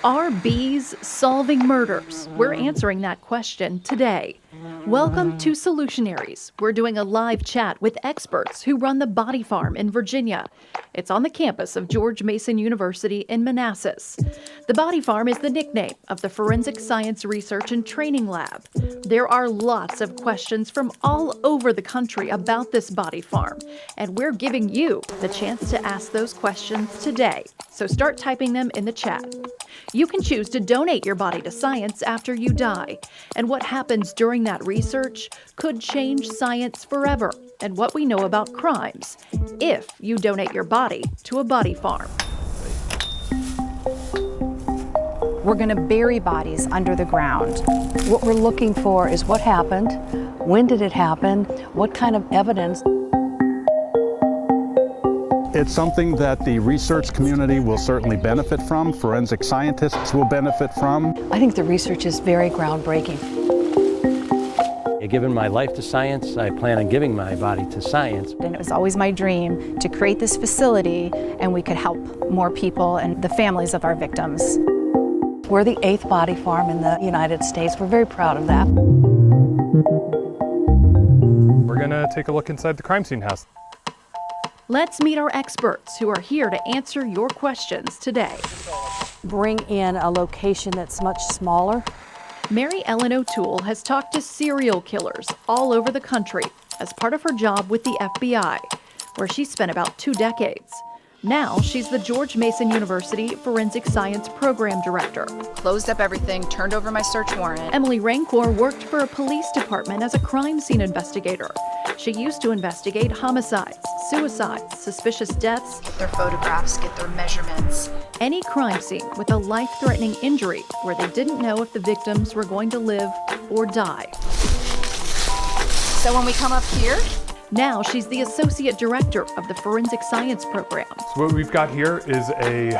Are bees solving murders? We're answering that question today. Welcome to Solutionaries. We're doing a live chat with experts who run the Body Farm in Virginia. It's on the campus of George Mason University in Manassas. The Body Farm is the nickname of the Forensic Science Research and Training Lab. There are lots of questions from all over the country about this body farm, and we're giving you the chance to ask those questions today. So start typing them in the chat. You can choose to donate your body to science after you die, and what happens during that research could change science forever and what we know about crimes if you donate your body to a body farm. We're going to bury bodies under the ground. What we're looking for is what happened, when did it happen, what kind of evidence. It's something that the research community will certainly benefit from, forensic scientists will benefit from. I think the research is very groundbreaking. Given my life to science, I plan on giving my body to science. And it was always my dream to create this facility and we could help more people and the families of our victims. We're the 8th body farm in the United States. We're very proud of that. We're gonna take a look inside the crime scene house. Let's meet our experts who are here to answer your questions today. Bring in a location that's much smaller. Mary Ellen O'Toole has talked to serial killers all over the country as part of her job with the FBI, where she spent about 2 decades. Now she's the George Mason University Forensic Science Program Director. Closed up everything, turned over my search warrant. Emily Rancourt worked for a police department as a crime scene investigator. She used to investigate homicides, suicides, suspicious deaths, Get their photographs, get their measurements. any crime scene with a life-threatening injury where they didn't know if the victims were going to live or die. So when we come up here, Now she's the Associate Director of the Forensic Science Program. So what we've got here is a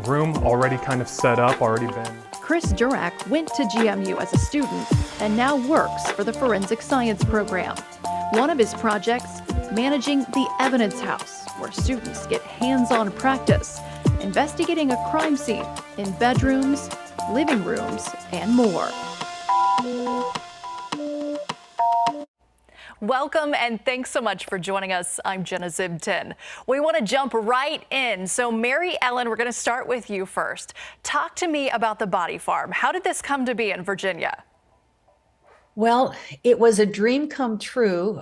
room already kind of set up, already been. Chris Durack went to GMU as a student and now works for the Forensic Science Program. One of his projects, managing the Evidence House, where students get hands-on practice, investigating a crime scene in bedrooms, living rooms, and more. Welcome and thanks so much for joining us. I'm Jenna Zibton. We want to jump right in. So Mary Ellen, we're going to start with you first. Talk to me about the body farm. How did this come to be in Virginia? Well, it was a dream come true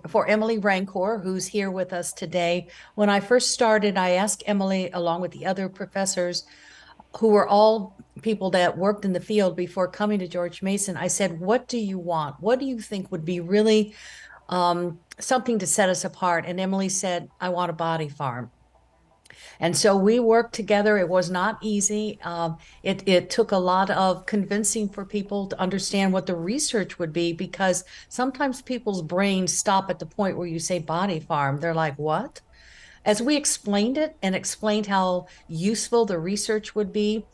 for Emily Rancourt, who's here with us today. When I first started, I asked Emily, along with the other professors, who were all people that worked in the field before coming to George Mason, I said, what do you want? What do you think would be really something to set us apart? And Emily said, I want a body farm. And so we worked together. It was not easy. It took a lot of convincing for people to understand what the research would be, because sometimes people's brains stop at the point where you say body farm. They're like, what? As we explained it and explained how useful the research would be,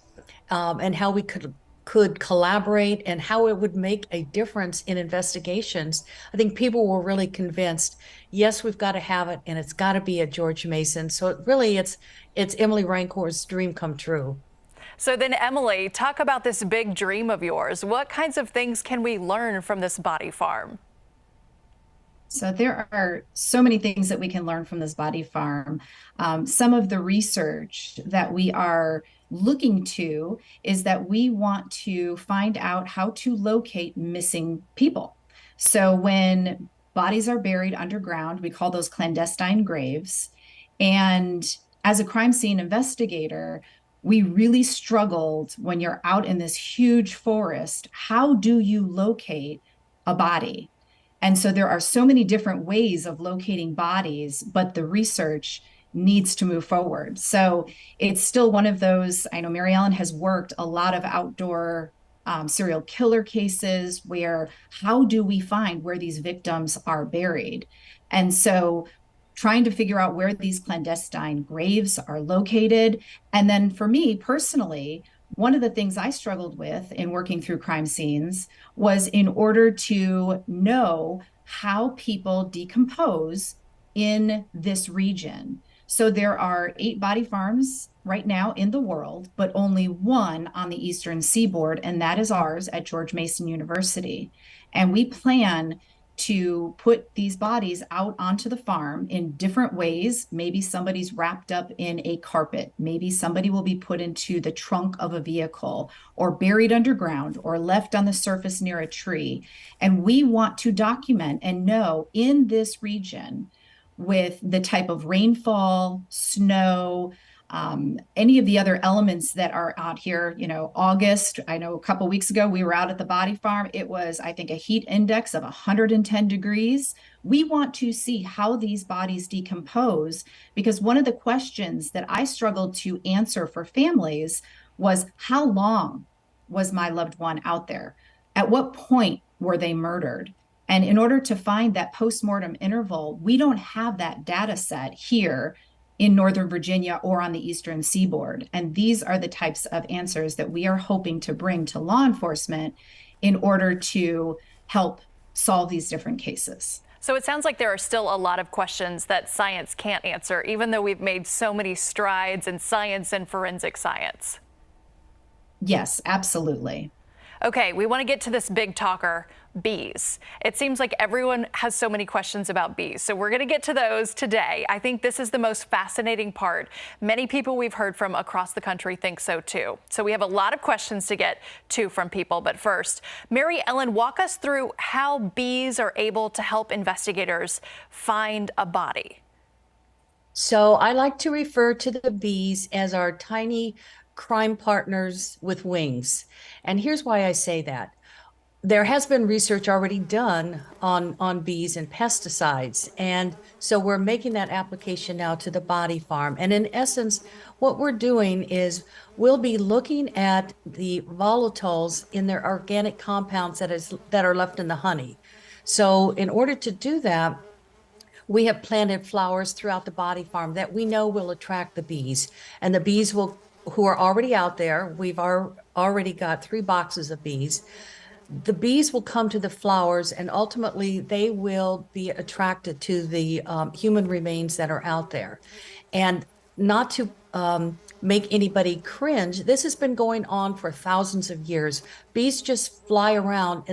and how we could collaborate and how it would make a difference in investigations, I think people were really convinced, yes, we've got to have it, and it's got to be at George Mason. So it's Emily Rancourt's dream come true. So then, Emily, talk about this big dream of yours. What kinds of things can we learn from this body farm? So there are so many things that we can learn from this body farm. Some of the research that we are looking to is that we want to find out how to locate missing people. So when bodies are buried underground, we call those clandestine graves. And as a crime scene investigator, we really struggled when you're out in this huge forest. How do you locate a body? And so there are so many different ways of locating bodies, but the research needs to move forward. So it's still one of those, I know Mary Ellen has worked a lot of outdoor serial killer cases where how do we find where these victims are buried? And so trying to figure out where these clandestine graves are located. And then for me personally, one of the things I struggled with in working through crime scenes was in order to know how people decompose in this region. So there are 8 body farms right now in the world, but only one on the Eastern Seaboard, and that is ours at George Mason University. And we plan to put these bodies out onto the farm in different ways. Maybe somebody's wrapped up in a carpet. Maybe somebody will be put into the trunk of a vehicle or buried underground or left on the surface near a tree. And we want to document and know in this region, with the type of rainfall, snow, any of the other elements that are out here. August, I know a couple weeks ago we were out at the body farm. It was, I think, a heat index of 110 degrees. We want to see how these bodies decompose, because one of the questions that I struggled to answer for families was, how long was my loved one out there? At what point were they murdered? And in order to find that postmortem interval, we don't have that data set here in Northern Virginia or on the Eastern Seaboard. And these are the types of answers that we are hoping to bring to law enforcement in order to help solve these different cases. So it sounds like there are still a lot of questions that science can't answer, even though we've made so many strides in science and forensic science. Yes, absolutely. Okay, we want to get to this big talker, bees. It seems like everyone has so many questions about bees, so we're going to get to those today. I think this is the most fascinating part. Many people we've heard from across the country think so too. So we have a lot of questions to get to from people, but first, Mary Ellen, walk us through how bees are able to help investigators find a body. So I like to refer to the bees as our tiny crime partners with wings. And here's why I say that. There has been research already done on bees and pesticides. And so we're making that application now to the body farm. And in essence, what we're doing is we'll be looking at the volatiles in their organic compounds that are left in the honey. So in order to do that, we have planted flowers throughout the body farm that we know will attract the bees. And the bees who are already out there, we've already got 3 boxes of bees. The bees will come to the flowers, and ultimately they will be attracted to the human remains that are out there. And not to make anybody cringe, this has been going on for thousands of years. Bees just fly around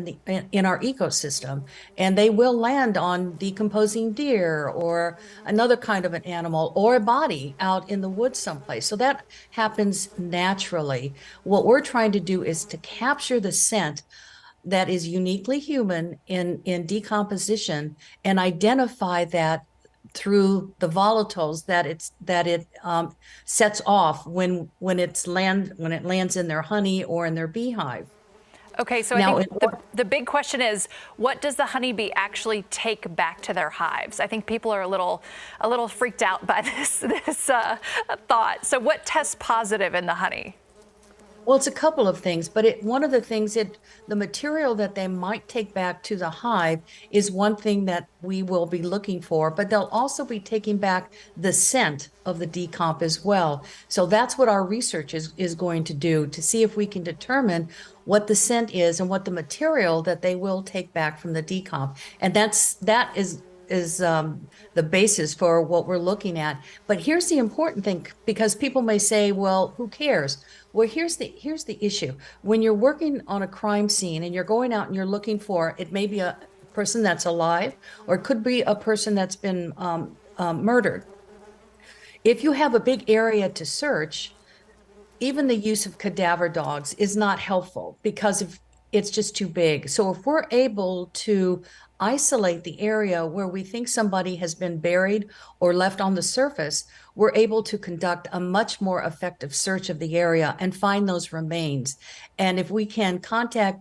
in our ecosystem, and they will land on decomposing deer or another kind of an animal or a body out in the woods someplace. So that happens naturally. What we're trying to do is to capture the scent that is uniquely human in decomposition and identify that through the volatiles that it sets off when it lands in their honey or in their beehive. Okay, so now, I think the big question is, what does the honeybee actually take back to their hives? I think people are a little freaked out by this thought. So what tests positive in the honey? Well, it's a couple of things, but one of the things the material that they might take back to the hive is one thing that we will be looking for, but they'll also be taking back the scent of the decomp as well. So that's what our research is going to do, to see if we can determine what the scent is and what the material that they will take back from the decomp. And that is the basis for what we're looking at. But here's the important thing, because people may say, well, who cares? Well, here's the issue. When you're working on a crime scene and you're going out and you're looking for, it may be a person that's alive, or it could be a person that's been murdered. If you have a big area to search, even the use of cadaver dogs is not helpful because it's just too big. So if we're able to isolate the area where we think somebody has been buried or left on the surface, we're able to conduct a much more effective search of the area and find those remains. And if we can contact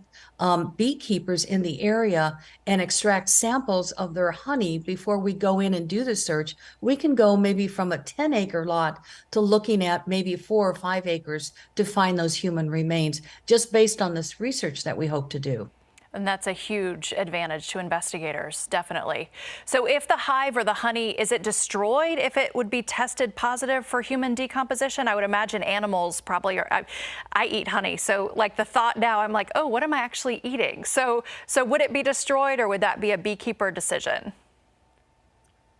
beekeepers in the area and extract samples of their honey before we go in and do the search, we can go maybe from a 10-acre lot to looking at maybe 4 or 5 acres to find those human remains, just based on this research that we hope to do. And that's a huge advantage to investigators, definitely. So if the hive or the honey, is it destroyed if it would be tested positive for human decomposition? I would imagine animals probably are. I eat honey, so like the thought now, I'm like, oh, what am I actually eating? So would it be destroyed, or would that be a beekeeper decision?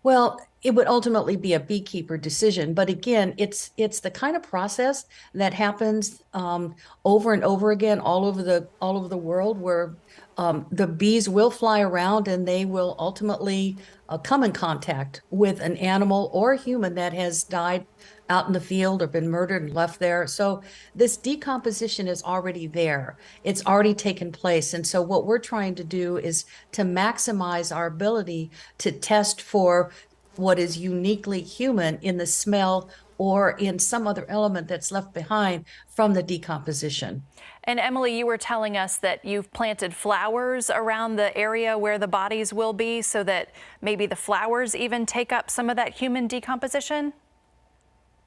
Well, it would ultimately be a beekeeper decision, but again, it's the kind of process that happens over and over again all over the world, where the bees will fly around and they will ultimately come in contact with an animal or a human that has died out in the field or been murdered and left there. So this decomposition is already there. It's already taken place. And so what we're trying to do is to maximize our ability to test for what is uniquely human in the smell or in some other element that's left behind from the decomposition. And Emily, you were telling us that you've planted flowers around the area where the bodies will be so that maybe the flowers even take up some of that human decomposition?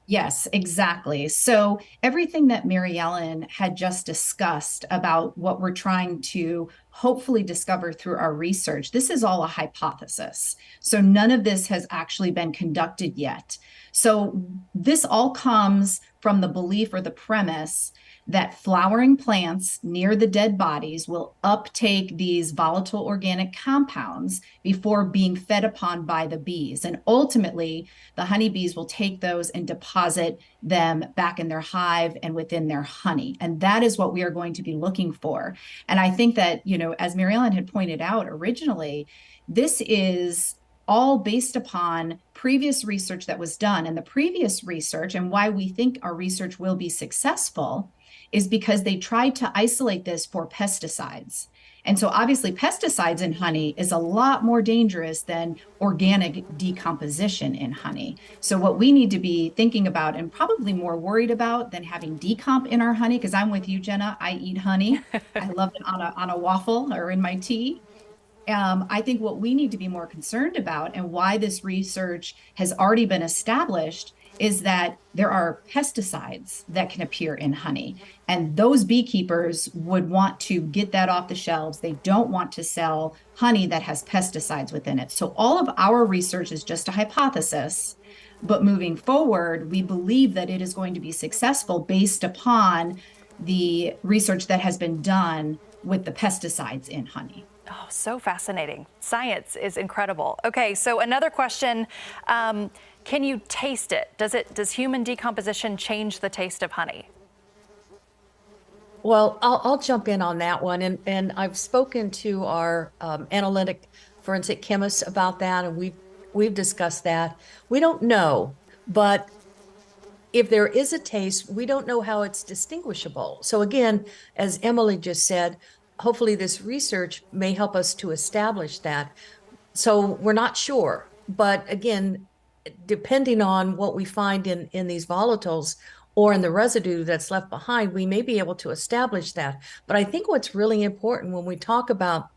Yes, exactly. So everything that Mary Ellen had just discussed about what we're trying to hopefully discover through our research, this is all a hypothesis. So none of this has actually been conducted yet. So this all comes from the belief or the premise that flowering plants near the dead bodies will uptake these volatile organic compounds before being fed upon by the bees. And ultimately, the honeybees will take those and deposit them back in their hive and within their honey. And that is what we are going to be looking for. And I think that, as Mary Ellen had pointed out originally, this is all based upon previous research that was done. And the previous research, and why we think our research will be successful, is because they tried to isolate this for pesticides. And so obviously pesticides in honey is a lot more dangerous than organic decomposition in honey. So what we need to be thinking about and probably more worried about than having decomp in our honey, because I'm with you, Jenna, I eat honey. I love it on a waffle or in my tea. I think what we need to be more concerned about, and why this research has already been established, is that there are pesticides that can appear in honey. And those beekeepers would want to get that off the shelves. They don't want to sell honey that has pesticides within it. So all of our research is just a hypothesis. But moving forward, we believe that it is going to be successful based upon the research that has been done with the pesticides in honey. Oh, so fascinating. Science is incredible. Okay, so another question. Can you taste it? Does human decomposition change the taste of honey? Well, I'll jump in on that one. And I've spoken to our analytic forensic chemists about that, and we've discussed that. We don't know, but if there is a taste, we don't know how it's distinguishable. So again, as Emily just said, hopefully this research may help us to establish that. So we're not sure, but again, depending on what we find in these volatiles or in the residue that's left behind, we may be able to establish that. But I think what's really important when we talk about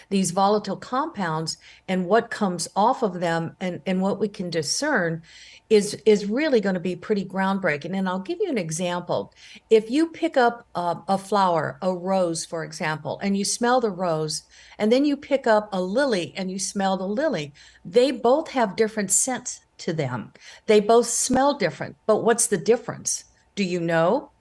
these volatile compounds and what comes off of them and what we can discern is really going to be pretty groundbreaking. And I'll give you an example. If you pick up a flower, a rose, for example, and you smell the rose, and then you pick up a lily and you smell the lily, they both have different scents to them. They both smell different, but what's the difference? Do you know?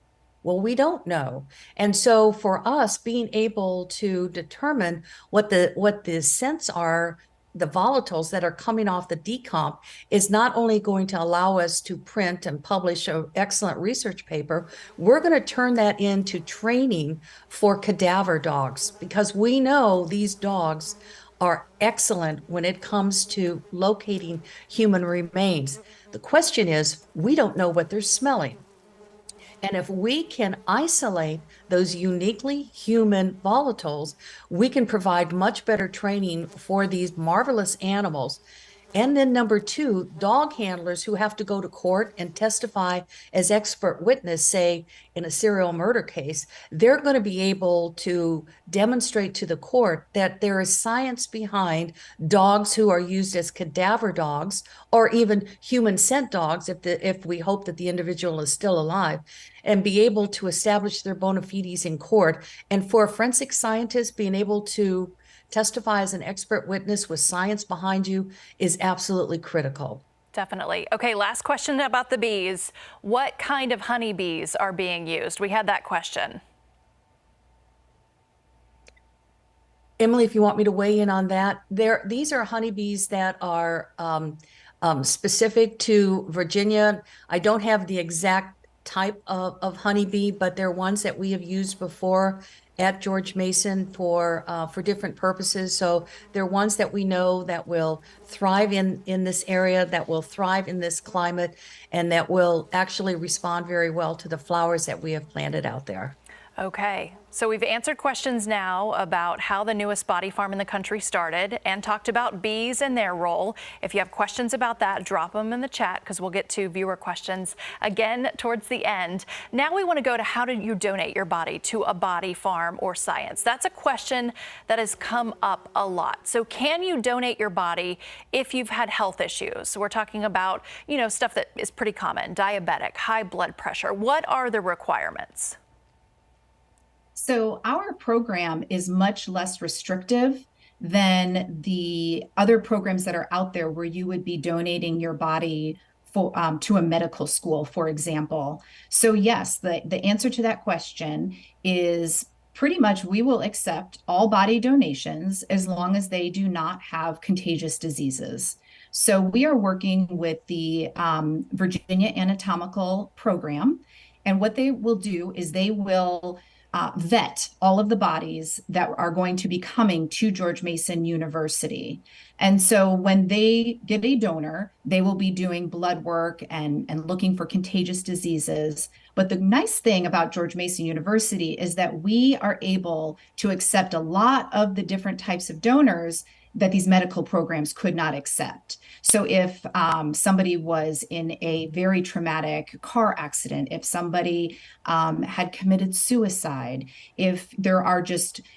Well, we don't know. And so for us, being able to determine what the scents are, the volatiles that are coming off the decomp, is not only going to allow us to print and publish an excellent research paper, we're going to turn that into training for cadaver dogs, because we know these dogs are excellent when it comes to locating human remains. The question is, we don't know what they're smelling. And if we can isolate those uniquely human volatiles, we can provide much better training for these marvelous animals. And then number two, dog handlers who have to go to court and testify as expert witness, say in a serial murder case, they're going to be able to demonstrate to the court that there is science behind dogs who are used as cadaver dogs, or even human scent dogs if we hope that the individual is still alive, and be able to establish their bona fides in court. And for a forensic scientist, being able to testify as an expert witness with science behind you is absolutely critical. Definitely. Okay, last question about the bees. What kind of honeybees are being used? We had that question. Emily, if you want me to weigh in on that, these are honeybees that are specific to Virginia. I don't have the exact type of honeybee, but they're ones that we have used before at George Mason for different purposes. So they're ones that we know that will thrive in this area, that will thrive in this climate, and that will actually respond very well to the flowers that we have planted out there. Okay, so we've answered questions now about how the newest body farm in the country started and talked about bees and their role. If you have questions about that, drop them in the chat because we'll get to viewer questions again towards the end. Now we want to go to how do you donate your body to a body farm or science? That's a question that has come up a lot. So can you donate your body if you've had health issues? So we're talking about, stuff that is pretty common, diabetic, high blood pressure. What are the requirements? So our program is much less restrictive than the other programs that are out there where you would be donating your body for, to a medical school, for example. So yes, the answer to that question is pretty much we will accept all body donations as long as they do not have contagious diseases. So we are working with the Virginia Anatomical Program, and what they will do is they will vet all of the bodies that are going to be coming to George Mason University. And so when they get a donor, they will be doing blood work and looking for contagious diseases. But the nice thing about George Mason University is that we are able to accept a lot of the different types of donors that these medical programs could not accept. So if somebody was in a very traumatic car accident, if somebody had committed suicide, if there are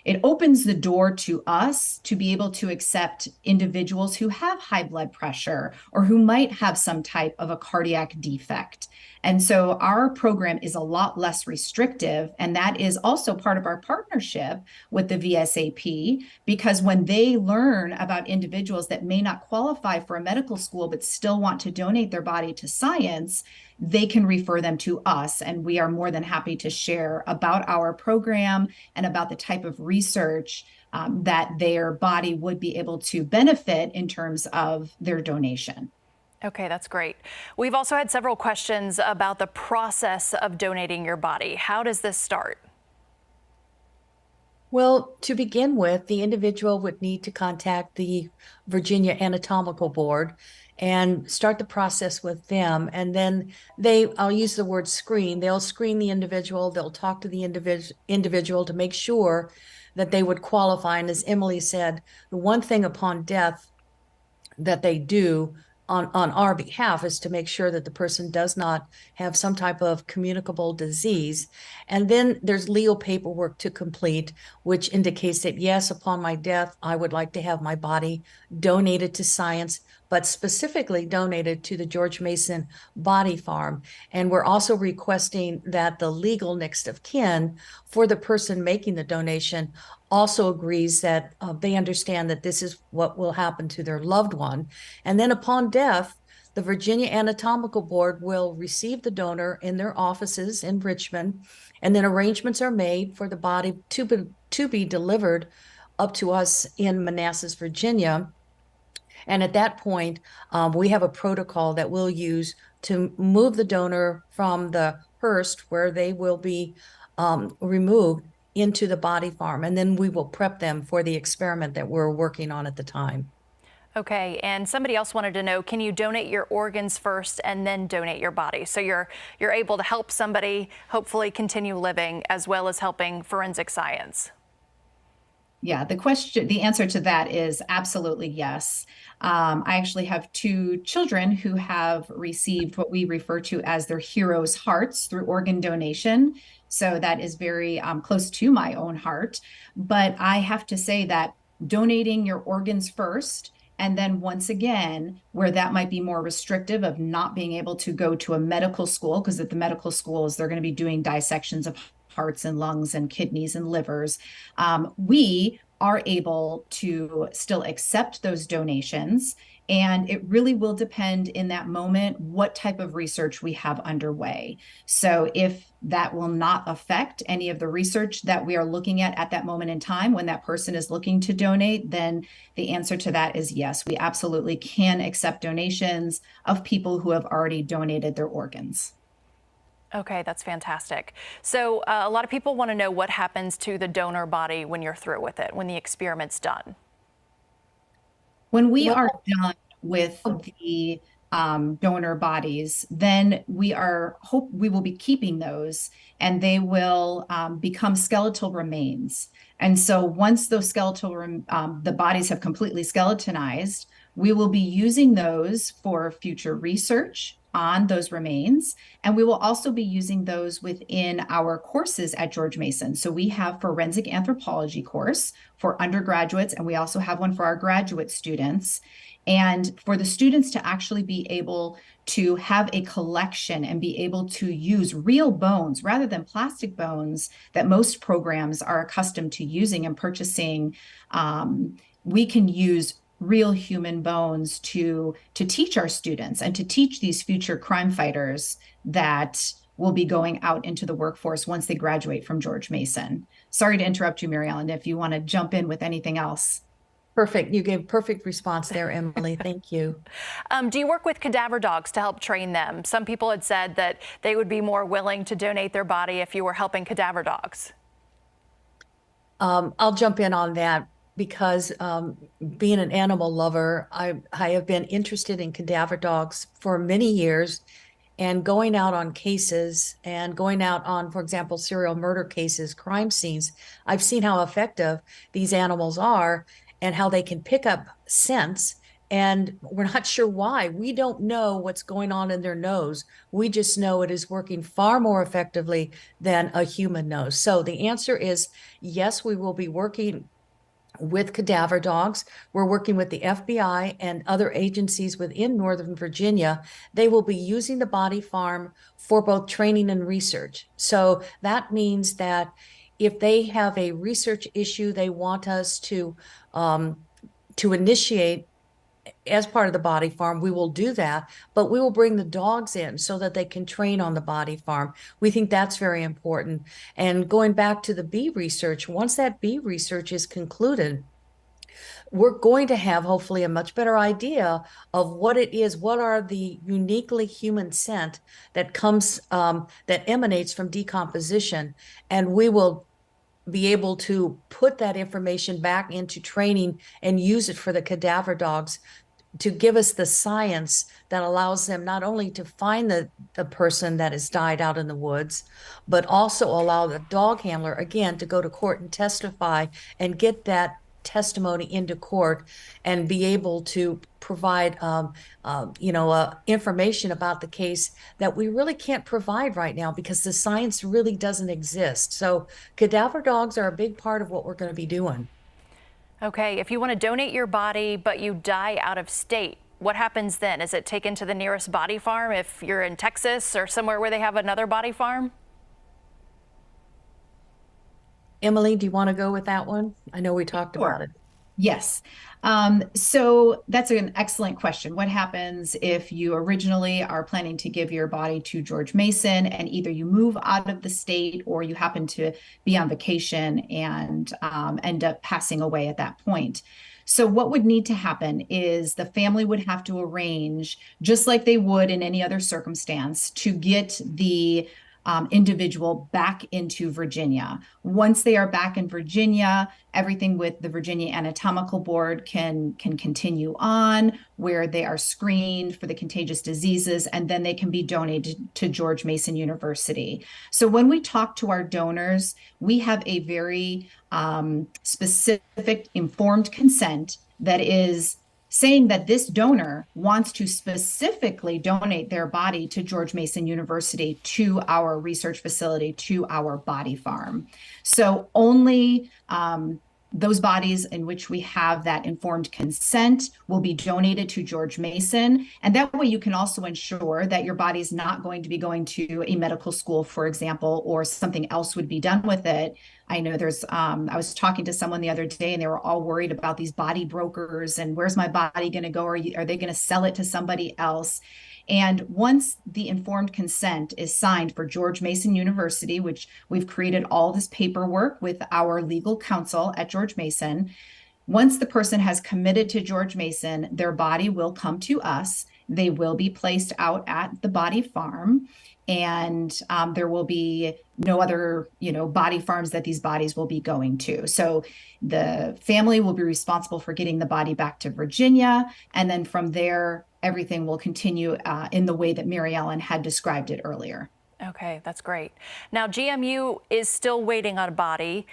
it opens the door to us to be able to accept individuals who have high blood pressure or who might have some type of a cardiac defect. And so our program is a lot less restrictive, and that is also part of our partnership with the VSAP, because when they learn about individuals that may not qualify for a medical school but still want to donate their body to science, they can refer them to us, and we are more than happy to share about our program and about the type of research that their body would be able to benefit in terms of their donation. Okay, that's great. We've also had several questions about the process of donating your body. How does this start? Well, to begin with, the individual would need to contact the Virginia Anatomical Board and start the process with them. And then I'll use the word screen, they'll screen the individual, they'll talk to the individual to make sure that they would qualify. And as Emily said, the one thing upon death that they do on our behalf is to make sure that the person does not have some type of communicable disease. And then there's legal paperwork to complete, which indicates that, yes, upon my death, I would like to have my body donated to science, but specifically donated to the George Mason Body Farm. And we're also requesting that the legal next of kin for the person making the donation also agrees that they understand that this is what will happen to their loved one. And then upon death, the Virginia Anatomical Board will receive the donor in their offices in Richmond, and then arrangements are made for the body to be delivered up to us in Manassas, Virginia. And at that point, we have a protocol that we'll use to move the donor from the hearse where they will be removed into the body farm. And then we will prep them for the experiment that we're working on at the time. Okay, and somebody else wanted to know, can you donate your organs first and then donate your body? So you're able to help somebody hopefully continue living as well as helping forensic science. Yeah, the answer to that is absolutely yes. I actually have 2 children who have received what we refer to as their heroes' hearts through organ donation. So that is very close to my own heart. But I have to say that donating your organs first, and then once again, where that might be more restrictive of not being able to go to a medical school, because at the medical schools, they're going to be doing dissections of hearts and lungs and kidneys and livers. We are able to still accept those donations. And it really will depend in that moment what type of research we have underway. So if that will not affect any of the research that we are looking at that moment in time when that person is looking to donate, then the answer to that is yes, we absolutely can accept donations of people who have already donated their organs. Okay, that's fantastic. So a lot of people want to know what happens to the donor body when you're through with it, when the experiment's done. When we are done with the donor bodies, then we will be keeping those, and they will become skeletal remains. And so once those the bodies have completely skeletonized, we will be using those for future research on those remains. And we will also be using those within our courses at George Mason. So we have forensic anthropology course for undergraduates, and we also have one for our graduate students. And for the students to actually be able to have a collection and be able to use real bones rather than plastic bones that most programs are accustomed to using and purchasing, we can use real human bones to teach our students and to teach these future crime fighters that will be going out into the workforce once they graduate from George Mason. Sorry to interrupt you, Mary Ellen, if you want to jump in with anything else. Perfect. You gave perfect response there, Emily. Thank you. Do you work with cadaver dogs to help train them? Some people had said that they would be more willing to donate their body if you were helping cadaver dogs. I'll jump in on that because being an animal lover, I have been interested in cadaver dogs for many years, and going out on cases and going out on, for example, serial murder cases, crime scenes. I've seen how effective these animals are and how they can pick up scents, and we're not sure why. We don't know what's going on in their nose. We just know it is working far more effectively than a human nose. So the answer is yes, we will be working with cadaver dogs. We're working with the FBI and other agencies within Northern Virginia. They will be using the body farm for both training and research. So that means that if they have a research issue they want us to initiate as part of the body farm, we will do that, but we will bring the dogs in so that they can train on the body farm. We think that's very important. And going back to the bee research, once that bee research is concluded, we're going to have hopefully a much better idea of what it is, what are the uniquely human scent that comes, that emanates from decomposition. And we will be able to put that information back into training and use it for the cadaver dogs to give us the science that allows them not only to find the person that has died out in the woods, but also allow the dog handler, again, to go to court and testify and get that testimony into court and be able to provide information about the case that we really can't provide right now because the science really doesn't exist. So cadaver dogs are a big part of what we're going to be doing. Okay, if you want to donate your body but you die out of state, what happens then? Is it taken to the nearest body farm if you're in Texas or somewhere where they have another body farm? Emily, do you want to go with that one? I know we talked about it. Yes. So that's an excellent question. What happens if you originally are planning to give your body to George Mason and either you move out of the state or you happen to be on vacation and end up passing away at that point? So what would need to happen is the family would have to arrange, just like they would in any other circumstance, to get the individual back into Virginia. Once they are back in Virginia, everything with the Virginia Anatomical Board can continue on, where they are screened for the contagious diseases, and then they can be donated to George Mason University. So when we talk to our donors, we have a very specific informed consent that is saying that this donor wants to specifically donate their body to George Mason University, to our research facility, to our body farm. So only those bodies in which we have that informed consent will be donated to George Mason. And that way you can also ensure that your body is not going to be going to a medical school, for example, or something else would be done with it. I know there's, I was talking to someone the other day and they were all worried about these body brokers and where's my body going to go? Are they going to sell it to somebody else? And once the informed consent is signed for George Mason University, which we've created all this paperwork with our legal counsel at George Mason, once the person has committed to George Mason, their body will come to us. They will be placed out at the body farm, and there will be no other, body farms that these bodies will be going to. So the family will be responsible for getting the body back to Virginia, and then from there, everything will continue in the way that Mary Ellen had described it earlier. Okay, that's great. Now, GMU is still waiting on a body.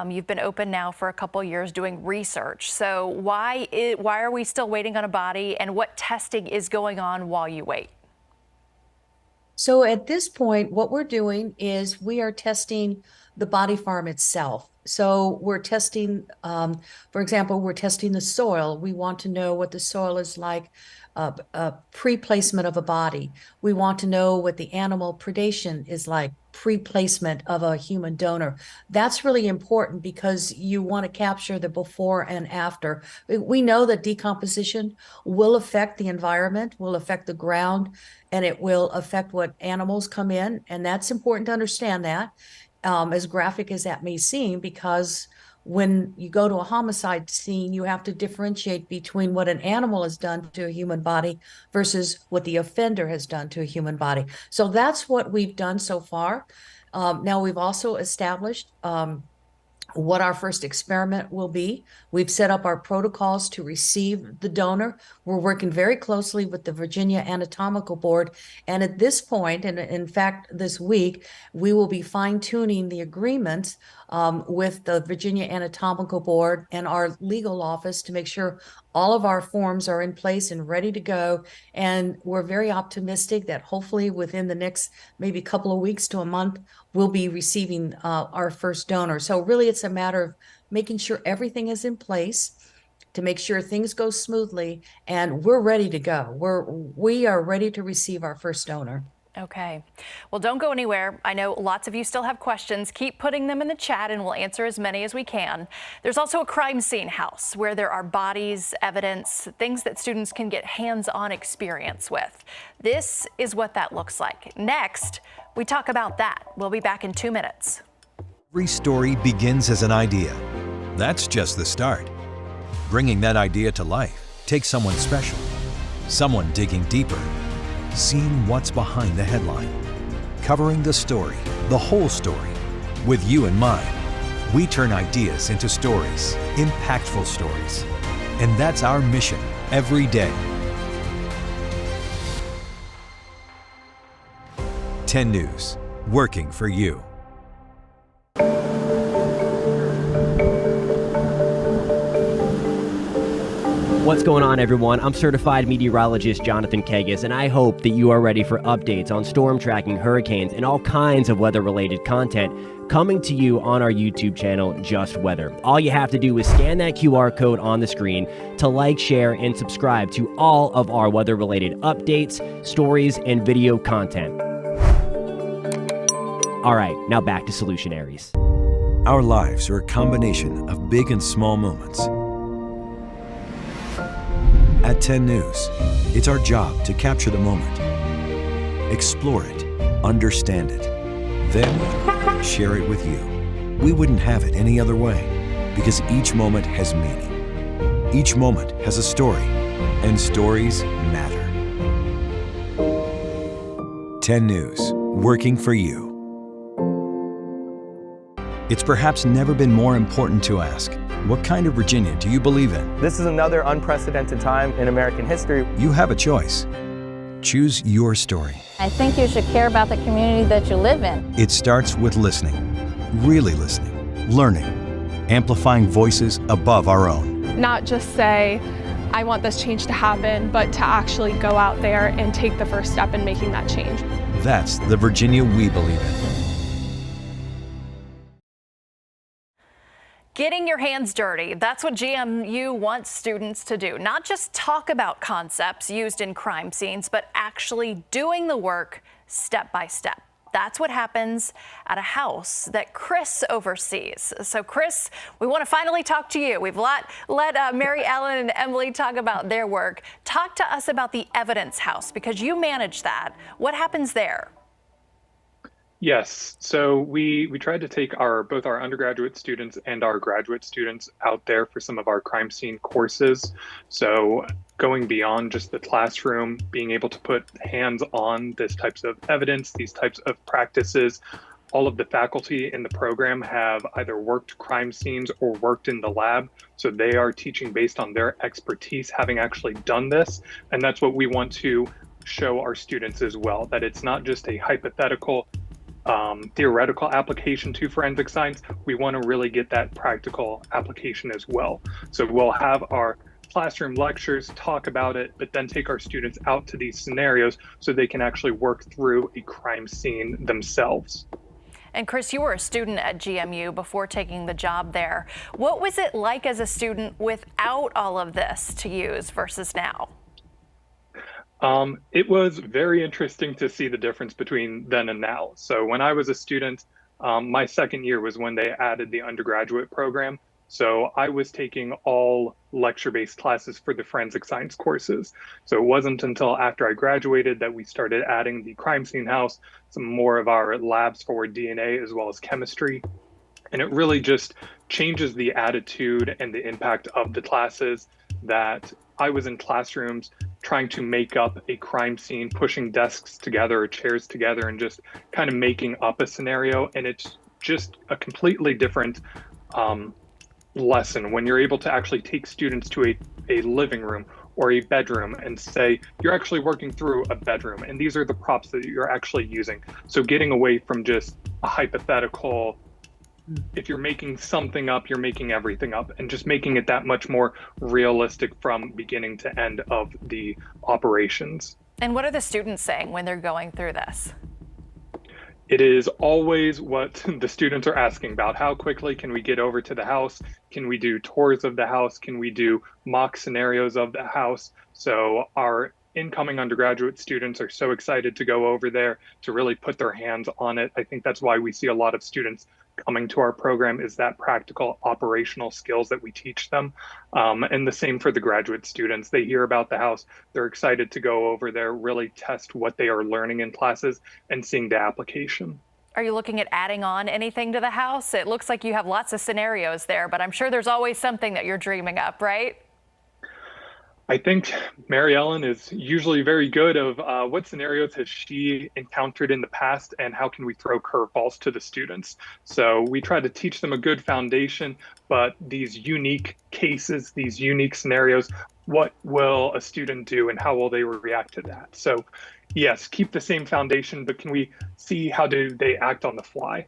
You've been open now for a couple years doing research. So why are we still waiting on a body, and what testing is going on while you wait? So at this point, what we're doing is we are testing the body farm itself. So we're testing, for example, we're testing the soil. We want to know what the soil is like pre-placement of a body. We want to know what the animal predation is like pre-placement of a human donor. That's really important because you want to capture the before and after. We know that decomposition will affect the environment, will affect the ground, and it will affect what animals come in. And that's important to understand that, as graphic as that may seem, because when you go to a homicide scene, you have to differentiate between what an animal has done to a human body versus what the offender has done to a human body. So that's what we've done so far. Now we've also established what our first experiment will be. We've set up our protocols to receive the donor. We're working very closely with the Virginia Anatomical Board. And at this point, and in fact, this week, we will be fine-tuning the agreements with the Virginia Anatomical Board and our legal office to make sure all of our forms are in place and ready to go. And we're very optimistic that hopefully within the next maybe couple of weeks to a month, we'll be receiving our first donor. So really it's a matter of making sure everything is in place to make sure things go smoothly, and we're ready to go. We are ready to receive our first donor. Okay. Well, don't go anywhere. I know lots of you still have questions. Keep putting them in the chat and we'll answer as many as we can. There's also a crime scene house where there are bodies, evidence, things that students can get hands-on experience with. This is what that looks like. Next, we talk about that. We'll be back in 2 minutes. Every story begins as an idea. That's just the start. Bringing that idea to life takes someone special, someone digging deeper, seeing what's behind the headline, covering the story, the whole story. With you in mind, we turn ideas into stories, impactful stories. And that's our mission every day. 10 News, working for you. What's going on, everyone? I'm certified meteorologist Jonathan Kegas, and I hope that you are ready for updates on storm tracking, hurricanes, and all kinds of weather-related content coming to you on our YouTube channel, Just Weather. All you have to do is scan that QR code on the screen to like, share, and subscribe to all of our weather-related updates, stories, and video content. All right, now back to Solutionaries. Our lives are a combination of big and small moments. At 10 News, it's our job to capture the moment, explore it, understand it, then share it with you. We wouldn't have it any other way, because each moment has meaning. Each moment has a story, and stories matter. 10 News, working for you. It's perhaps never been more important to ask, what kind of Virginia do you believe in? This is another unprecedented time in American history. You have a choice. Choose your story. I think you should care about the community that you live in. It starts with listening, really listening, learning, amplifying voices above our own. Not just say, I want this change to happen, but to actually go out there and take the first step in making that change. That's the Virginia we believe in. Getting your hands dirty, that's what GMU wants students to do. Not just talk about concepts used in crime scenes, but actually doing the work step by step. That's what happens at a house that Chris oversees. So Chris, we want to finally talk to you. We've let Mary Ellen and Emily talk about their work. Talk to us about the evidence house, because you manage that. What happens there? Yes, so we tried to take both our undergraduate students and our graduate students out there for some of our crime scene courses. So going beyond just the classroom, being able to put hands on these types of evidence, these types of practices. All of the faculty in the program have either worked crime scenes or worked in the lab. So they are teaching based on their expertise, having actually done this. And that's what we want to show our students as well, that it's not just a hypothetical theoretical application to forensic science. We want to really get that practical application as well. So we'll have our classroom lectures, talk about it, but then take our students out to these scenarios so they can actually work through a crime scene themselves. And Chris, you were a student at GMU before taking the job there. What was it like as a student without all of this to use versus now? It was very interesting to see the difference between then and now. So when I was a student, my second year was when they added the undergraduate program. So I was taking all lecture-based classes for the forensic science courses. So it wasn't until after I graduated that we started adding the crime scene house, some more of our labs for DNA as well as chemistry. And it really just changes the attitude and the impact of the classes that I was in classrooms trying to make up a crime scene, pushing desks together or chairs together and just kind of making up a scenario. And it's just a completely different lesson when you're able to actually take students to a living room or a bedroom and say, you're actually working through a bedroom and these are the props that you're actually using. So getting away from just a hypothetical, if you're making something up, you're making everything up, and just making it that much more realistic from beginning to end of the operations. And what are the students saying when they're going through this? It is always what the students are asking about. How quickly can we get over to the house? Can we do tours of the house? Can we do mock scenarios of the house? So our incoming undergraduate students are so excited to go over there to really put their hands on it. I think that's why we see a lot of students coming to our program, is that practical operational skills that we teach them. And the same for the graduate students. They hear about the house, they're excited to go over there, really test what they are learning in classes and seeing the application. Are you looking at adding on anything to the house? It looks like you have lots of scenarios there, but I'm sure there's always something that you're dreaming up, right? I think Mary Ellen is usually very good of what scenarios has she encountered in the past and how can we throw curveballs to the students. So we try to teach them a good foundation, but these unique cases, these unique scenarios, what will a student do and how will they react to that? So yes, keep the same foundation, but can we see how do they act on the fly?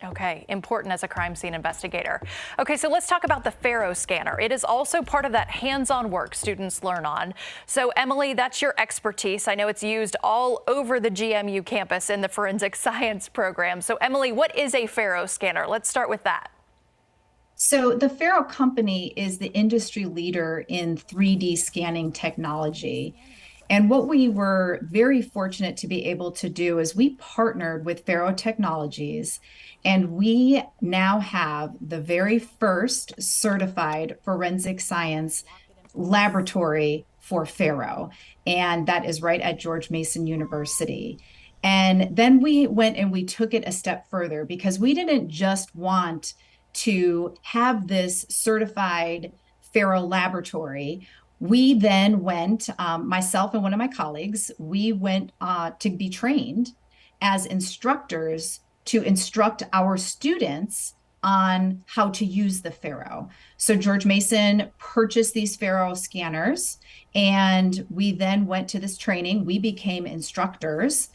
Okay, important as a crime scene investigator. Okay, so let's talk about the Faro scanner. It is also part of that hands-on work students learn on. So Emily, that's your expertise. I know it's used all over the GMU campus in the forensic science program. So Emily, what is a Faro scanner? Let's start with that. So the Faro company is the industry leader in 3D scanning technology. And what we were very fortunate to be able to do is we partnered with Faro Technologies, and we now have the very first certified forensic science laboratory for Faro, and that is right at George Mason University. And then we went and we took it a step further because we didn't just want to have this certified Faro laboratory. We then went, myself and one of my colleagues, we went to be trained as instructors to instruct our students on how to use the Faro. So George Mason purchased these Faro scanners, and we then went to this training. We became instructors.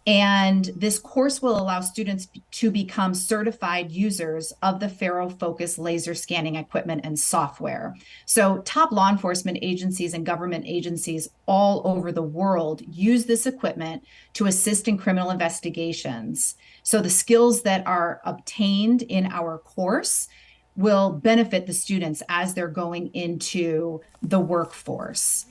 And this course will allow students to become certified users of the Faro-focused laser scanning equipment and software. So top law enforcement agencies and government agencies all over the world use this equipment to assist in criminal investigations. So the skills that are obtained in our course will benefit the students as they're going into the workforce.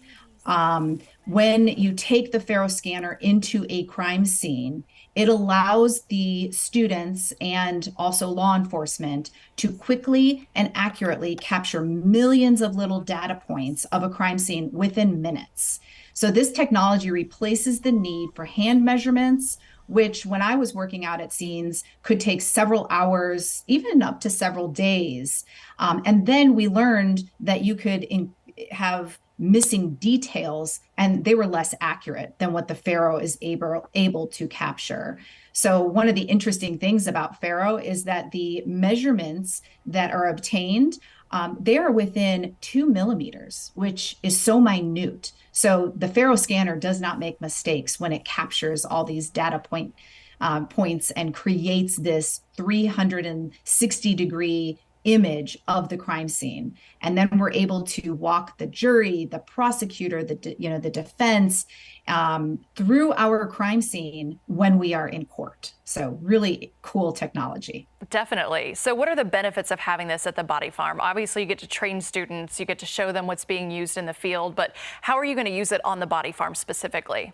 When you take the Faro scanner into a crime scene, It allows the students and also law enforcement to quickly and accurately capture millions of little data points of a crime scene within minutes. So this technology replaces the need for hand measurements, which when I was working out at scenes could take several hours, even up to several days. And then we learned that you could have missing details, and they were less accurate than what the Faro is able to capture. So one of the interesting things about Faro is that the measurements that are obtained, they are within 2 millimeters, which is so minute. So the Faro scanner does not make mistakes when it captures all these data points and creates this 360-degree image of the crime scene. And then we're able to walk the jury, the prosecutor, the defense through our crime scene when we are in court. So really cool technology. Definitely. So what are the benefits of having this at the Body Farm? Obviously, you get to train students, you get to show them what's being used in the field, but how are you going to use it on the Body Farm specifically?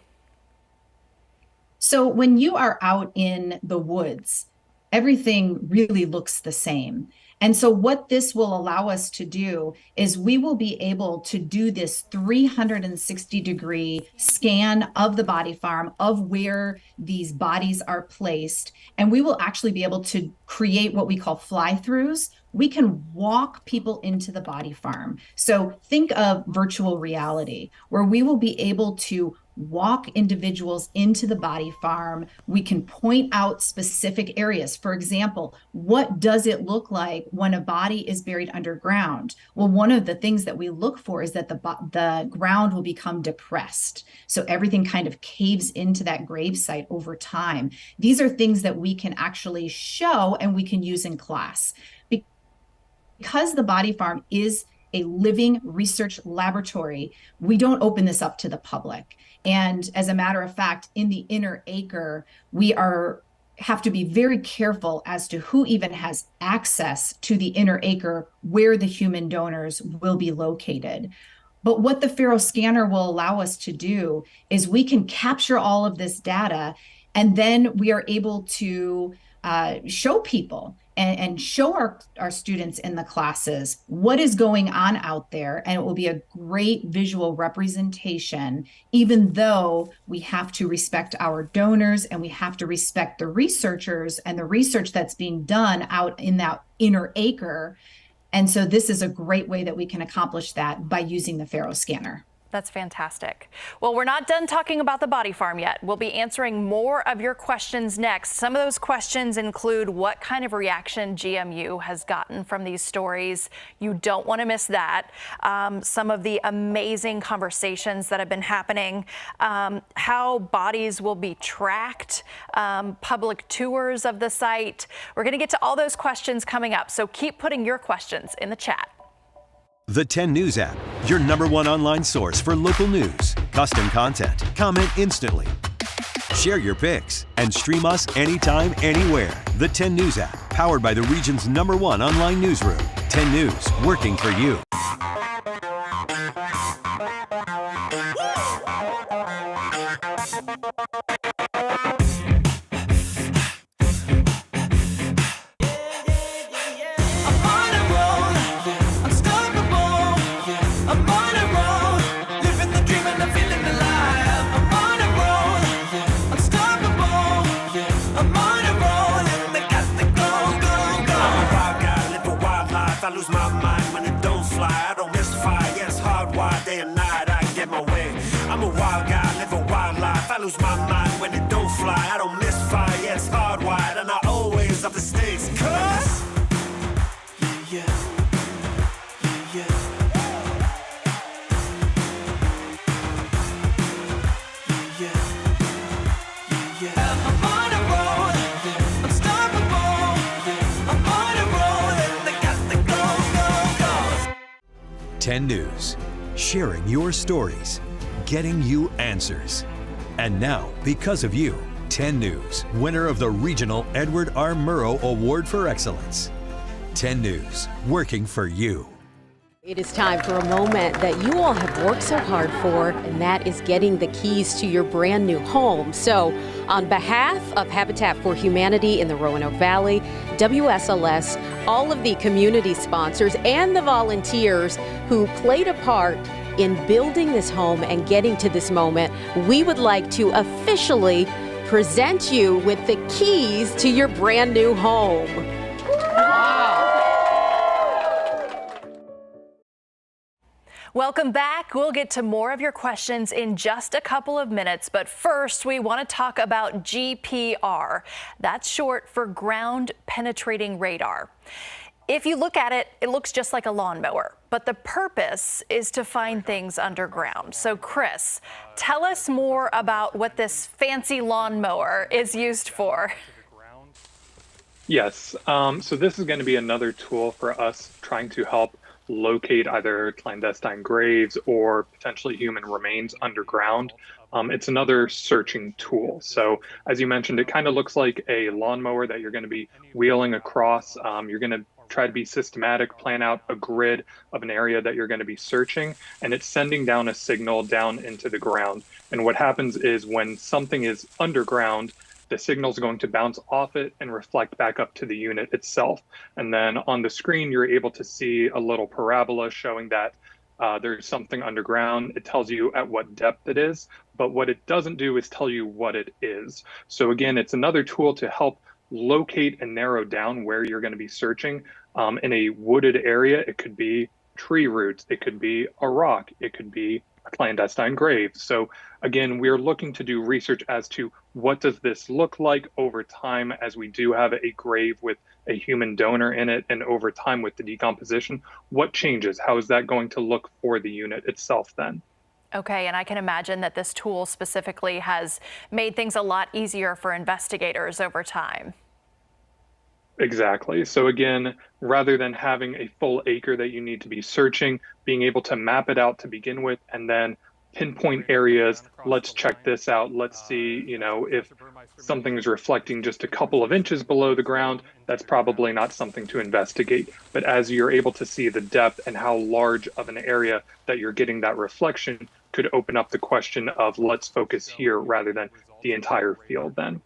So when you are out in the woods, everything really looks the same. And so what this will allow us to do is we will be able to do this 360-degree scan of the body farm, of where these bodies are placed. And we will actually be able to create what we call fly-throughs. We can walk people into the body farm. So think of virtual reality, where we will be able to walk individuals into the body farm. We can point out specific areas. For example, what does it look like when a body is buried underground? Well, one of the things that we look for is that the ground will become depressed. So everything kind of caves into that grave site over time. These are things that we can actually show and we can use in class. Because the body farm is a living research laboratory, we don't open this up to the public. And as a matter of fact, in the inner acre, we have to be very careful as to who even has access to the inner acre where the human donors will be located. But what the Faro scanner will allow us to do is we can capture all of this data, and then we are able to show people and show our students in the classes what is going on out there. And it will be a great visual representation, even though we have to respect our donors and we have to respect the researchers and the research that's being done out in that inner acre. And so this is a great way that we can accomplish that by using the Faro scanner. That's fantastic. Well, we're not done talking about the Body Farm yet. We'll be answering more of your questions next. Some of those questions include what kind of reaction GMU has gotten from these stories. You don't want to miss that. Some of the amazing conversations that have been happening, how bodies will be tracked, public tours of the site. We're going to get to all those questions coming up, so keep putting your questions in the chat. The 10 News app, your #1 online source for local news, custom content, comment instantly. Share your pics and stream us anytime, anywhere. The 10 News app, powered by the region's #1 online newsroom. 10 News, working for you. I lose my mind when it don't fly. I don't miss fire. Yes, hardwired day and night. I get my way. I'm a wild guy, live a wild life. I lose my mind when it don't fly. I don't miss fire. Yes, hardwired, and I always up the stakes. 'Cause yeah. I'm on a roll. Unstoppable. I'm on a roll. 10 News, sharing your stories, getting you answers. And now, because of you, 10 News, winner of the Regional Edward R. Murrow Award for Excellence. 10 News, working for you. It is time for a moment that you all have worked so hard for, and that is getting the keys to your brand new home. So, on behalf of Habitat for Humanity in the Roanoke Valley, WSLS, all of the community sponsors, and the volunteers who played a part in building this home and getting to this moment, we would like to officially present you with the keys to your brand new home. Welcome back. We'll get to more of your questions in just a couple of minutes, but first we want to talk about GPR. That's short for ground penetrating radar. If you look at it, it looks just like a lawnmower, but the purpose is to find things underground. So Chris, tell us more about what this fancy lawnmower is used for. Yes, so this is going to be another tool for us trying to help locate either clandestine graves or potentially human remains underground. It's another searching tool. So as you mentioned, it kind of looks like a lawnmower that you're going to be wheeling across. You're going to try to be systematic, plan out a grid of an area that you're going to be searching, and it's sending down a signal down into the ground. And what happens is when something is underground, the signal is going to bounce off it and reflect back up to the unit itself. And then on the screen, you're able to see a little parabola showing that there's something underground. It tells you at what depth it is, but what it doesn't do is tell you what it is. So again, it's another tool to help locate and narrow down where you're going to be searching. In a wooded area, it could be tree roots, it could be a rock, it could be a clandestine grave. So again, we're looking to do research as to what does this look like over time as we do have a grave with a human donor in it, and over time with the decomposition, what changes? How is that going to look for the unit itself then? Okay, and I can imagine that this tool specifically has made things a lot easier for investigators over time. Exactly. So again, rather than having a full acre that you need to be searching, being able to map it out to begin with and then pinpoint areas, let's check this out. Let's see, if something is reflecting just a couple of inches below the ground, that's probably not something to investigate. But as you're able to see the depth and how large of an area that you're getting that reflection could open up the question of let's focus here rather than the entire field then.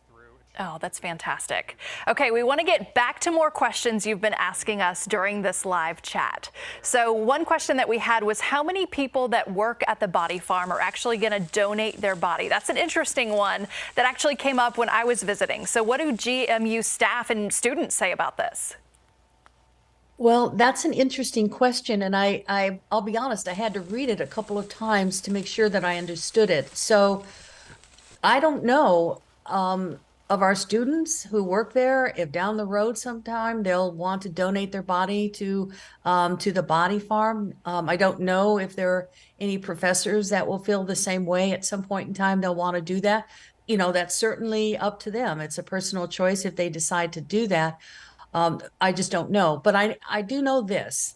Oh, that's fantastic. Okay, we want to get back to more questions you've been asking us during this live chat. So one question that we had was how many people that work at the body farm are actually going to donate their body? That's an interesting one that actually came up when I was visiting. So what do GMU staff and students say about this? Well, that's an interesting question, and I'll be honest, I had to read it a couple of times to make sure that I understood it. So I don't know. Of our students who work there, if down the road sometime they'll want to donate their body to the body farm. I don't know if there are any professors that will feel the same way at some point in time. They'll want to do that. That's certainly up to them. It's a personal choice if they decide to do that. I just don't know. But I do know this.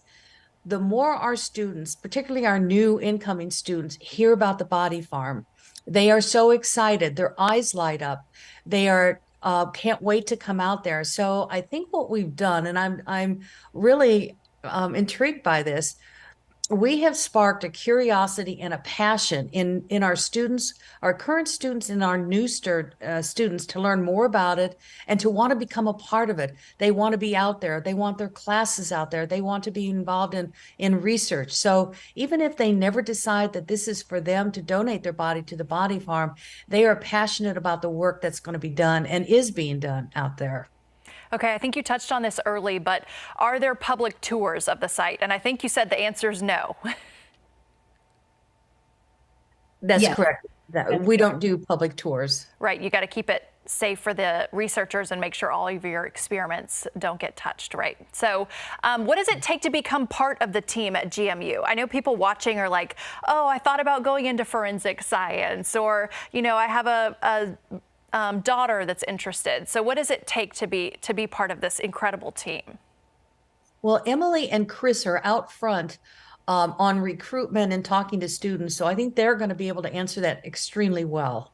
The more our students, particularly our new incoming students, hear about the body farm, they are so excited. Their eyes light up. They are can't wait to come out there. So I think what we've done, and I'm really intrigued by this, we have sparked a curiosity and a passion in our students, our current students and our new students to learn more about it and to want to become a part of it. They want to be out there. They want their classes out there. They want to be involved in research. So even if they never decide that this is for them to donate their body to the body farm, they are passionate about the work that's going to be done and is being done out there. Okay, I think you touched on this early, but are there public tours of the site? And I think you said the answer is no. That's correct. We don't do public tours. Right, you got to keep it safe for the researchers and make sure all of your experiments don't get touched, right? So what does it take to become part of the team at GMU? I know people watching are like, oh, I thought about going into forensic science, or, I have a daughter that's interested. So what does it take to be part of this incredible team? Well, Emily and Chris are out front on recruitment and talking to students. So I think they're going to be able to answer that extremely well.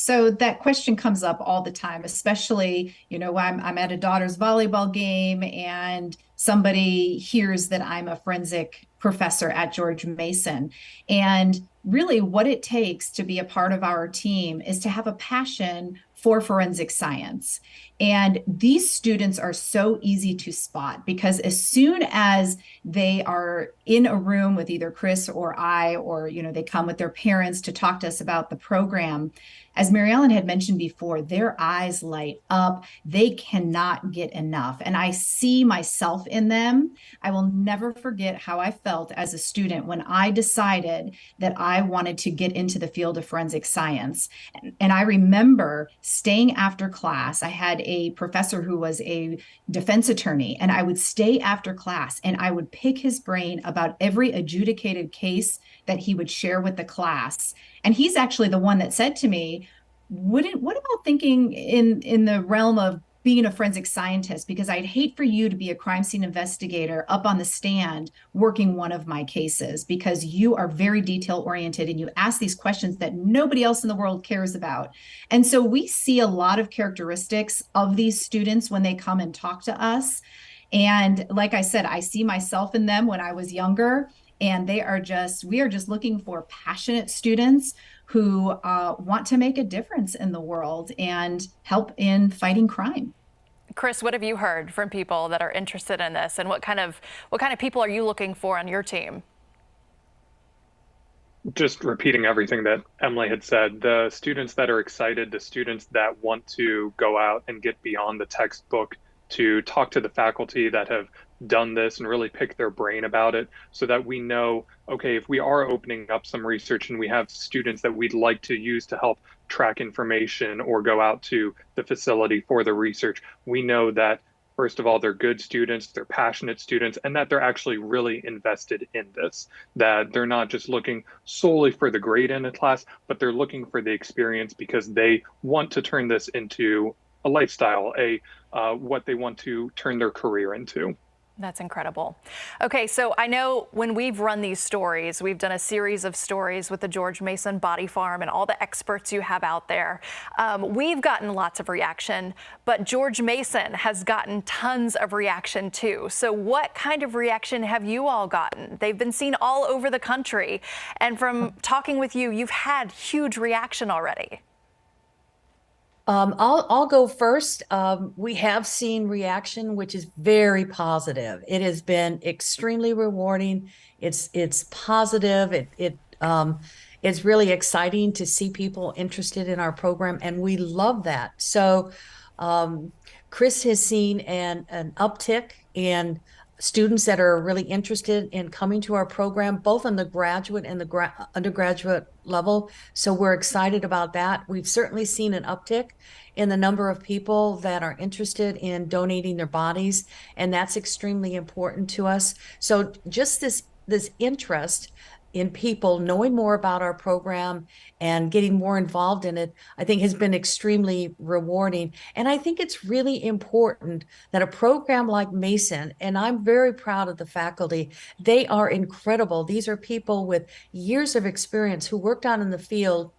So that question comes up all the time, especially, I'm at a daughter's volleyball game and somebody hears that I'm a forensic professor at George Mason. And really what it takes to be a part of our team is to have a passion for forensic science. And these students are so easy to spot because as soon as they are in a room with either Chris or I, or, they come with their parents to talk to us about the program, as Mary Ellen had mentioned before, their eyes light up. They cannot get enough. And I see myself in them. I will never forget how I felt as a student when I decided that I wanted to get into the field of forensic science. And I remember staying after class. I had a professor who was a defense attorney, and I would stay after class and I would pick his brain about every adjudicated case that he would share with the class. And he's actually the one that said to me, what about thinking in the realm of being a forensic scientist? Because I'd hate for you to be a crime scene investigator up on the stand working one of my cases, because you are very detail oriented and you ask these questions that nobody else in the world cares about. And so we see a lot of characteristics of these students when they come and talk to us. And like I said, I see myself in them when I was younger. And we are just looking for passionate students who want to make a difference in the world and help in fighting crime. Chris, what have you heard from people that are interested in this, and what kind of people are you looking for on your team? Just repeating everything that Emily had said, the students that are excited, the students that want to go out and get beyond the textbook, to talk to the faculty that have done this and really pick their brain about it, so that we know, okay, if we are opening up some research and we have students that we'd like to use to help track information or go out to the facility for the research, we know that, first of all, they're good students, they're passionate students, and that they're actually really invested in this, that they're not just looking solely for the grade in a class, but they're looking for the experience because they want to turn this into a lifestyle, what they want to turn their career into. That's incredible. Okay, so I know when we've run these stories, we've done a series of stories with the George Mason Body Farm and all the experts you have out there. We've gotten lots of reaction, but George Mason has gotten tons of reaction too. So what kind of reaction have you all gotten? They've been seen all over the country. And from talking with you, you've had huge reaction already. I'll go first. We have seen reaction, which is very positive. It has been extremely rewarding. It's positive. It's really exciting to see people interested in our program, and we love that. So Chris has seen an uptick in students that are really interested in coming to our program, both on the graduate and the undergraduate level. So we're excited about that. We've certainly seen an uptick in the number of people that are interested in donating their bodies, and that's extremely important to us. So just this interest in people knowing more about our program and getting more involved in it, I think has been extremely rewarding. And I think it's really important that a program like Mason, and I'm very proud of the faculty, they are incredible. These are people with years of experience who worked out in the field,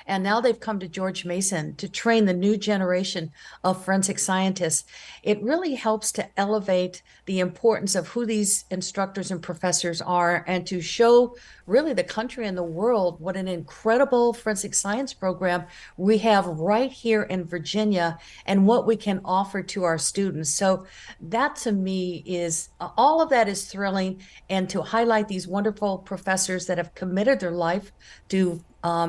and now they've come to George Mason to train the new generation of forensic scientists. It really helps to elevate the importance of who these instructors and professors are, and to show really the country and the world what an incredible forensic science program we have right here in Virginia and what we can offer to our students. So that, to me, is all of that is thrilling, and to highlight these wonderful professors that have committed their life to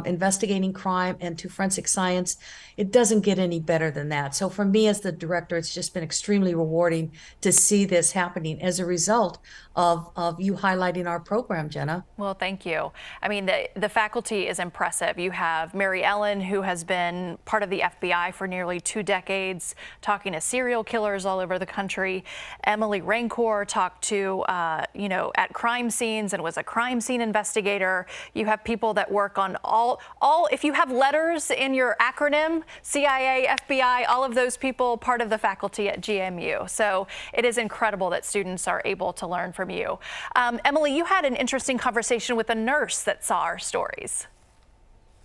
investigating crime and to forensic science, it doesn't get any better than that. So for me as the director, it's just been extremely rewarding to see this happening as a result of you highlighting our program, Jenna. Well, thank you. I mean, the faculty is impressive. You have Mary Ellen, who has been part of the FBI for nearly 2 decades, talking to serial killers all over the country. Emily Rancor talked to, at crime scenes and was a crime scene investigator. You have people that work on all, if you have letters in your acronym, CIA, FBI, all of those people part of the faculty at GMU. So it is incredible that students are able to learn from you. Emily, you had an interesting conversation with a nurse that saw our stories.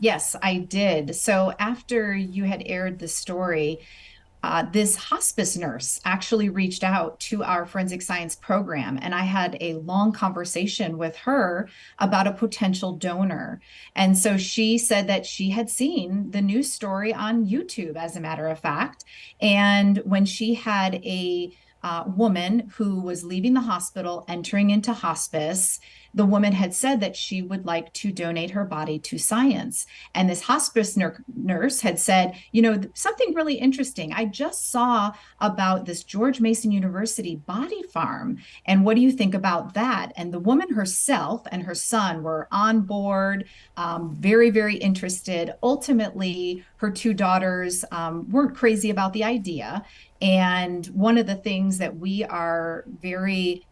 Yes, I did. So after you had aired the story, this hospice nurse actually reached out to our forensic science program, and I had a long conversation with her about a potential donor. And so she said that she had seen the news story on YouTube, as a matter of fact. And when she had a woman who was leaving the hospital, entering into hospice, the woman had said that she would like to donate her body to science. And this hospice nurse had said, you know, something really interesting. I just saw about this George Mason University body farm. And what do you think about that? And the woman herself and her son were on board, very, very interested. Ultimately, her two daughters weren't crazy about the idea. And one of the things that we are very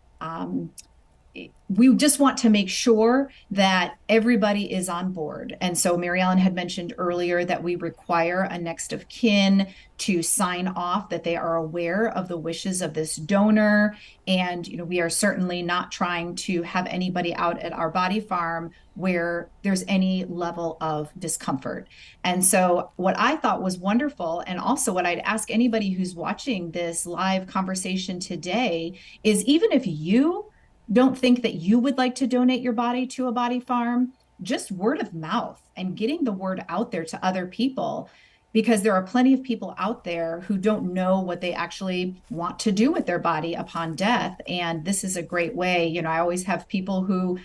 we just want to make sure that everybody is on board. And so Mary Ellen had mentioned earlier that we require a next of kin to sign off that they are aware of the wishes of this donor. And, you know, we are certainly not trying to have anybody out at our body farm where there's any level of discomfort. And so what I thought was wonderful, and also what I'd ask anybody who's watching this live conversation today, is even if you don't think that you would like to donate your body to a body farm, just word of mouth and getting the word out there to other people, because there are plenty of people out there who don't know what they actually want to do with their body upon death. And this is a great way. You know, I always have people who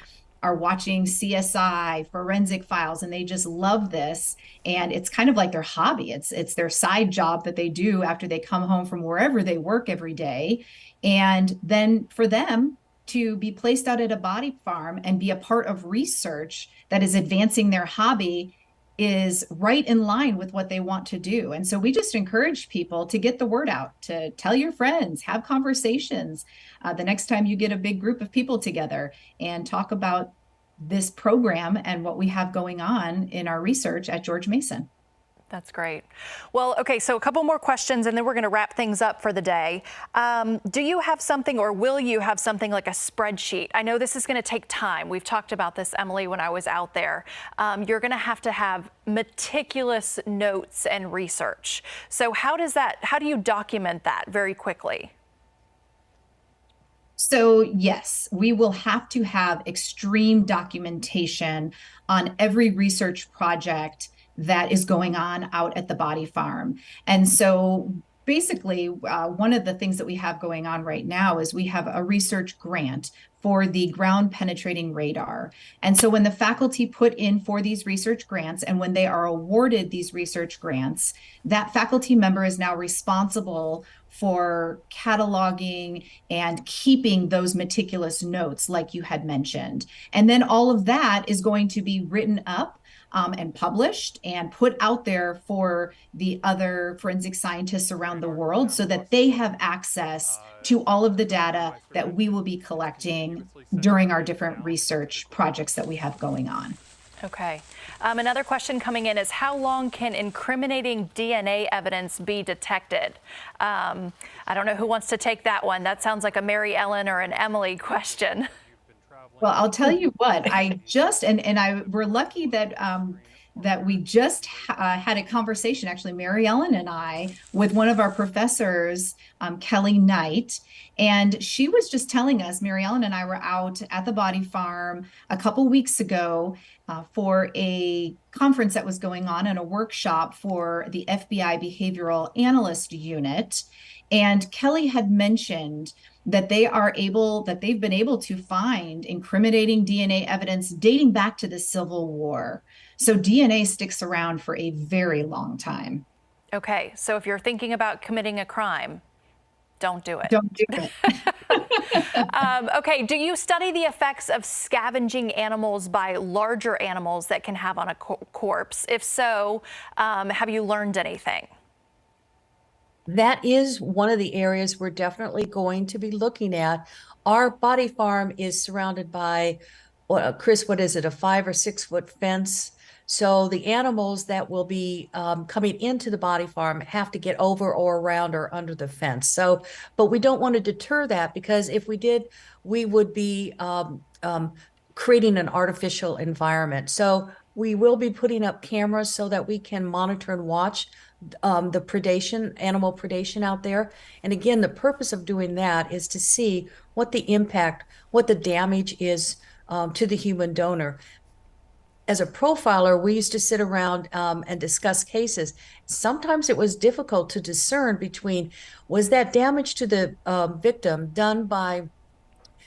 are watching CSI, Forensic Files, and they just love this. And it's kind of like their hobby. It's their side job that they do after they come home from wherever they work every day. And then for them to be placed out at a body farm and be a part of research that is advancing their hobby is right in line with what they want to do. And so we just encourage people to get the word out, to tell your friends, have conversations the next time you get a big group of people together, and talk about this program and what we have going on in our research at George Mason. That's great. Well, okay, so a couple more questions and then we're going to wrap things up for the day. Do you have something, or will you have something like a spreadsheet? I know this is going to take time. We've talked about this, Emily, when I was out there. You're going to have meticulous notes and research. So how do you document that very quickly? So yes, we will have to have extreme documentation on every research project that is going on out at the body farm. And so basically, one of the things that we have going on right now is we have a research grant for the ground penetrating radar. And so when the faculty put in for these research grants, and when they are awarded these research grants, that faculty member is now responsible for cataloging and keeping those meticulous notes like you had mentioned. And then all of that is going to be written up and published and put out there for the other forensic scientists around the world, so that they have access to all of the data that we will be collecting during our different research projects that we have going on. Okay. Another question coming in is, how long can incriminating DNA evidence be detected? I don't know who wants to take that one. That sounds like a Mary Ellen or an Emily question. Well, I'll tell you what, we're lucky that we just had a conversation, actually, Mary Ellen and I, with one of our professors, Kelly Knight. And she was just telling us, Mary Ellen and I were out at the body farm a couple weeks ago for a conference that was going on, and a workshop for the FBI Behavioral Analyst Unit. And Kelly had mentioned that they've been able to find incriminating DNA evidence dating back to the Civil War. So DNA sticks around for a very long time. Okay, so if you're thinking about committing a crime, don't do it. Don't do it. Okay, do you study the effects of scavenging animals by larger animals that can have on a corpse? If so, have you learned anything? That is one of the areas we're definitely going to be looking at. Our body farm is surrounded by, Chris, what is it, a 5 or 6 foot fence? So the animals that will be coming into the body farm have to get over or around or under the fence. So, but we don't want to deter that, because if we did, we would be creating an artificial environment. So we will be putting up cameras so that we can monitor and watch the predation, animal predation out there. And again, the purpose of doing that is to see what the impact, what the damage is to the human donor. As a profiler, we used to sit around and discuss cases. Sometimes it was difficult to discern between, was that damage to the victim done by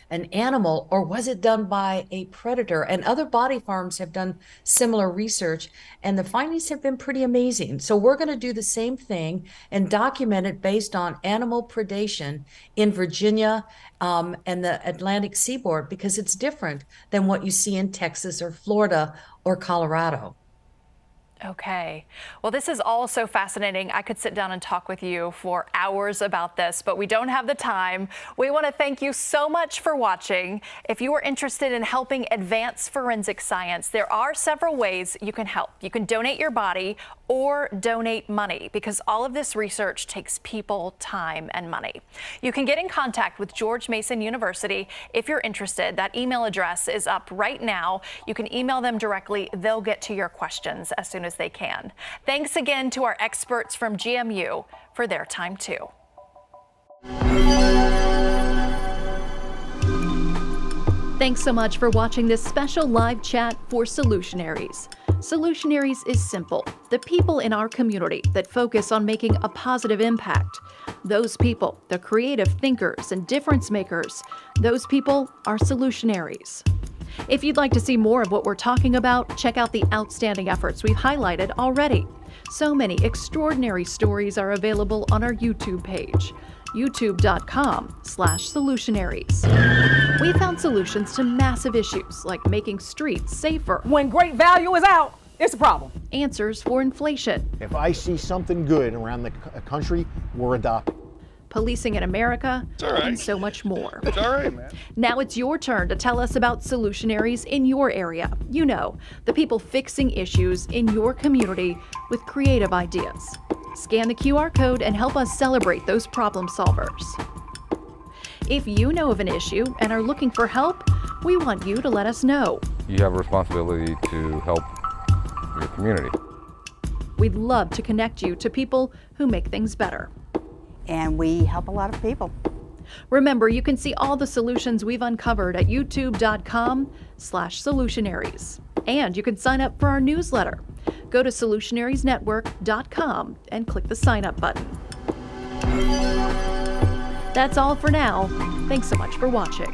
an animal or was it done by a predator? And other body farms have done similar research, and the findings have been pretty amazing. So we're going to do the same thing and document it based on animal predation in Virginia and the Atlantic seaboard, because it's different than what you see in Texas or Florida or Colorado. Okay. Well, this is all so fascinating. I could sit down and talk with you for hours about this, but we don't have the time. We want to thank you so much for watching. If you are interested in helping advance forensic science, there are several ways you can help. You can donate your body or donate money, because all of this research takes people, time, and money. You can get in contact with George Mason University if you're interested. That email address is up right now. You can email them directly. They'll get to your questions as soon as they can. Thanks again to our experts from GMU for their time too. Thanks so much for watching this special live chat for Solutionaries. Solutionaries is simple. The people in our community that focus on making a positive impact. Those people, the creative thinkers and difference makers, those people are Solutionaries. If you'd like to see more of what we're talking about, check out the outstanding efforts we've highlighted already. So many extraordinary stories are available on our YouTube page, youtube.com/Solutionaries. We found solutions to massive issues like making streets safer. When great value is out, it's a problem. Answers for inflation. If I see something good around the country, we're adopting. Policing in America, and so much more. It's all right, man. Now it's your turn to tell us about Solutionaries in your area. You know, the people fixing issues in your community with creative ideas. Scan the QR code and help us celebrate those problem solvers. If you know of an issue and are looking for help, we want you to let us know. You have a responsibility to help your community. We'd love to connect you to people who make things better. And we help a lot of people. Remember, you can see all the solutions we've uncovered at youtube.com/Solutionaries. And you can sign up for our newsletter. Go to solutionariesnetwork.com and click the sign up button. That's all for now. Thanks so much for watching.